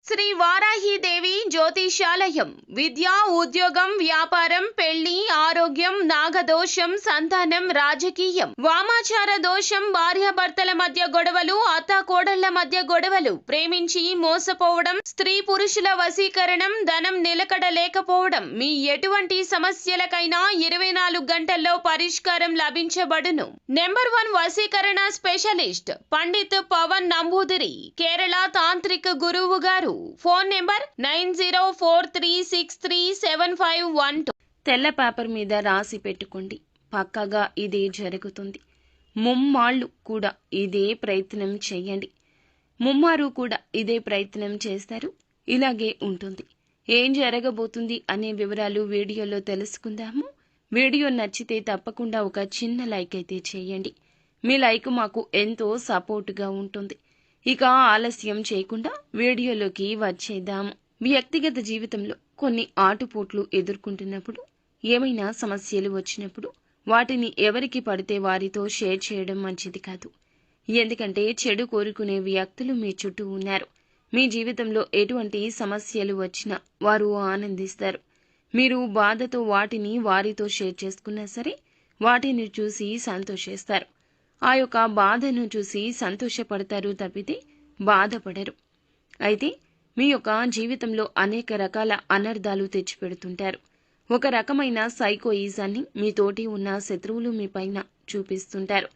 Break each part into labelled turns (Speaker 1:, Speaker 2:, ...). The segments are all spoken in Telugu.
Speaker 1: శ్రీ వారాహిదేవి జ్యోతిషాలయం విద్య, ఉద్యోగం, వ్యాపారం, పెళ్లి, ఆరోగ్యం, నాగదోషం, సంతానం, రాజకీయం, వామాచార దోషం, భార్యాభర్తల మధ్య గొడవలు, అత్తాకోడళ్ల మధ్య గొడవలు, ప్రేమించి మోసపోవడం, స్త్రీ పురుషుల వశీకరణం, ధనం నిలకడ లేకపోవడం, మీ ఎటువంటి సమస్యలకైనా 24 గంటల్లో పరిష్కారం లభించబడును. నెంబర్ 1 వశీకరణ స్పెషలిస్ట్ పండిత్ పవన్ నంబూదిరి, కేరళ తాంత్రిక గురువు గారు. Phone number 9043637512.
Speaker 2: తెల్ల పేపర్ మీద రాసి పెట్టుకోండి. పక్కగా ఇదే జరుగుతుంది. ముమ్మాళ్ళు కూడా ఇదే ప్రయత్నం చేయండి. ముమ్మారు కూడా ఇదే ప్రయత్నం చేస్తారు. ఇలాగే ఉంటుంది. ఏం జరగబోతుంది అనే వివరాలు వీడియోలో తెలుసుకుందాము. వీడియో నచ్చితే తప్పకుండా ఒక చిన్న లైక్ అయితే చేయండి. మీ లైక్ మాకు ఎంతో సపోర్టుగా ఉంటుంది. ఇక ఆలస్యం చేయకుండా వీడియోలోకి వచ్చేద్దాము. వ్యక్తిగత జీవితంలో కొన్ని ఆటుపోట్లు ఎదుర్కొంటున్నప్పుడు, ఏమైనా సమస్యలు వచ్చినప్పుడు వాటిని ఎవరికి పడితే వారితో షేర్ చేయడం మంచిది కాదు. ఎందుకంటే చెడు కోరుకునే వ్యక్తులు మీ చుట్టూ ఉన్నారు. మీ జీవితంలో ఎటువంటి సమస్యలు వచ్చినా వారు ఆనందిస్తారు. మీరు బాధతో వాటిని వారితో షేర్ చేసుకున్నా సరే వాటిని చూసి సంతోషిస్తారు. ఆ యొక్క బాధను చూసి సంతోషపడతారు తప్పితే బాధపడరు. అయితే మీ యొక్క జీవితంలో అనేక రకాల అనర్థాలు తెచ్చిపెడుతుంటారు. ఒక రకమైన సైకోయిజాన్ని మీతోటి ఉన్న శత్రువులు మీ పైన చూపిస్తుంటారు.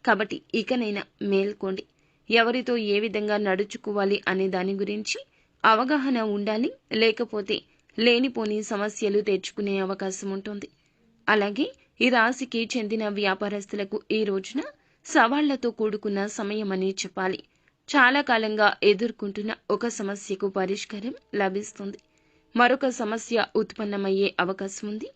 Speaker 2: కాబట్టి ఇకనైనా మేల్కోండి. ఎవరితో ఏ విధంగా నడుచుకోవాలి అనే దాని గురించి అవగాహన ఉండాలి. లేకపోతే లేనిపోని సమస్యలు తెచ్చుకునే అవకాశం ఉంటుంది. అలాగే ఈ రాశికి చెందిన వ్యాపారస్తులకు ఈ రోజున సవాళ్లతో కూడుకున్న సమయమని చెప్పాలి. చాలా కాలంగా ఎదుర్కొంటున్న ఒక సమస్యకు పరిష్కారం లభిస్తుంది. మరొక సమస్య ఉత్పన్నమయ్యే అవకాశం ఉంది.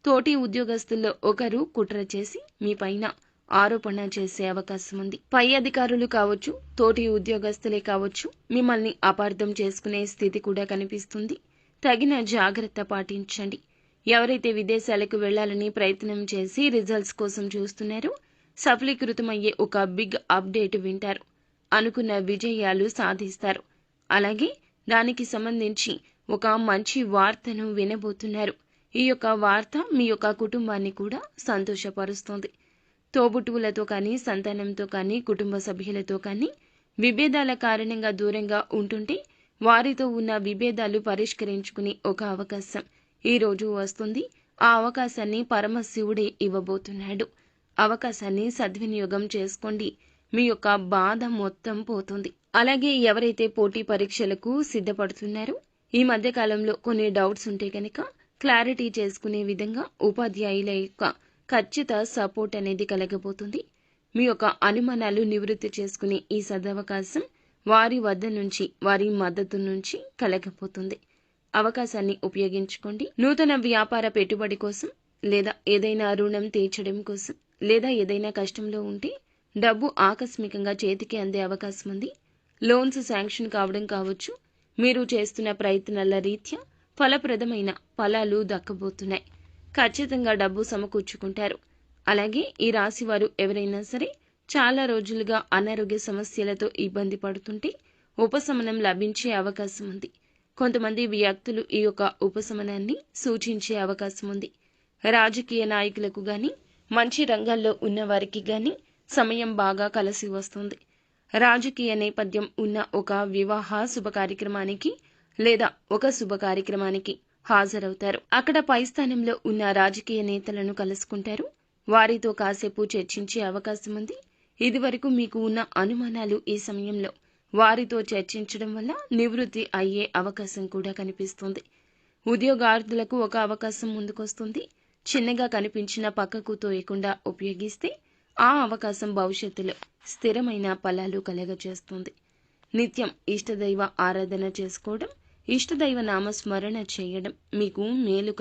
Speaker 2: తోటి ఉద్యోగస్తుల్లో ఒకరు కుట్ర చేసి మీ పైన ఆరోపణ చేసే అవకాశం ఉంది. పై అధికారులు కావచ్చు, తోటి ఉద్యోగస్తులే కావచ్చు, మిమ్మల్ని అపార్థం చేసుకునే స్థితి కూడా కనిపిస్తుంది. తగిన జాగ్రత్త పాటించండి. ఎవరైతే విదేశాలకు వెళ్లాలని ప్రయత్నం చేసి రిజల్ట్స్ కోసం చూస్తున్నారో సఫలీకృతమయ్యే ఒక బిగ్ అప్డేట్ వింటారు. అనుకున్న విజయాలు సాధిస్తారు. అలాగే దానికి సంబంధించి ఒక మంచి వార్తను వినబోతున్నారు. ఈ యొక్క వార్త మీ యొక్క కుటుంబాన్ని కూడా సంతోషపరుస్తుంది. తోబుట్టువులతో కానీ, సంతానంతో కానీ, కుటుంబ సభ్యులతో కానీ విభేదాల కారణంగా దూరంగా ఉంటుంటే వారితో ఉన్న విభేదాలు పరిష్కరించుకునే ఒక అవకాశం ఈ రోజు వస్తుంది. ఆ అవకాశాన్ని పరమశివుడే ఇవ్వబోతున్నాడు. అవకాశాన్ని సద్వినియోగం చేసుకోండి. మీ యొక్క బాధ మొత్తం పోతుంది. అలాగే ఎవరైతే పోటీ పరీక్షలకు సిద్ధపడుతున్నారో ఈ మధ్య కాలంలో కొన్ని డౌట్స్ ఉంటే కనుక క్లారిటీ చేసుకునే విధంగా ఉపాధ్యాయుల యొక్క ఖచ్చిత సపోర్ట్ అనేది కలగబోతుంది. మీ యొక్క అనుమానాలు నివృత్తి చేసుకునే ఈ సదవకాశం వారి వద్ద నుంచి, వారి మద్దతు నుంచి కలగబోతుంది. అవకాశాన్ని ఉపయోగించుకోండి. నూతన వ్యాపార పెట్టుబడి కోసం, లేదా ఏదైనా రుణం తీర్చడం కోసం, లేదా ఏదైనా కష్టంలో ఉంటే డబ్బు ఆకస్మికంగా చేతికి అందే అవకాశం ఉంది. లోన్స్ శాంక్షన్ కావడం కావచ్చు. మీరు చేస్తున్న ప్రయత్నాల రీత్యా ఫలప్రదమైన ఫలాలు దక్కబోతున్నాయి. ఖచ్చితంగా డబ్బు సమకూర్చుకుంటారు. అలాగే ఈ రాశి వారు ఎవరైనా సరే చాలా రోజులుగా అనారోగ్య సమస్యలతో ఇబ్బంది పడుతుంటే ఉపశమనం లభించే అవకాశం ఉంది. కొంతమంది వ్యక్తులు ఈ యొక్క ఉపశమనాన్ని సూచించే అవకాశం ఉంది. రాజకీయ నాయకులకు గాని, మంచి రంగాల్లో ఉన్నవారికి గాని సమయం బాగా కలిసి వస్తుంది. రాజకీయ నేపథ్యం ఉన్న ఒక వివాహ శుభ కార్యక్రమానికి లేదా ఒక శుభ కార్యక్రమానికి హాజరవుతారు. అక్కడ పై స్థానంలో ఉన్న రాజకీయ నేతలను కలుసుకుంటారు. వారితో కాసేపు చర్చించే అవకాశం ఉంది. ఇదివరకు మీకు ఉన్న అనుమానాలు ఈ సమయంలో వారితో చర్చించడం వల్ల నివృత్తి అయ్యే అవకాశం కూడా కనిపిస్తుంది. ఉద్యోగార్థులకు ఒక అవకాశం ముందుకొస్తుంది. చిన్నగా కనిపించిన పక్కకు తోయకుండా ఉపయోగిస్తే ఆ అవకాశం భవిష్యత్తులో స్థిరమైన ఫలాలు కలగజేస్తుంది. నిత్యం ఇష్టదైవ ఆరాధన చేసుకోవడం, ఇష్టదైవ నామస్మరణ చేయడం మీకు మేలు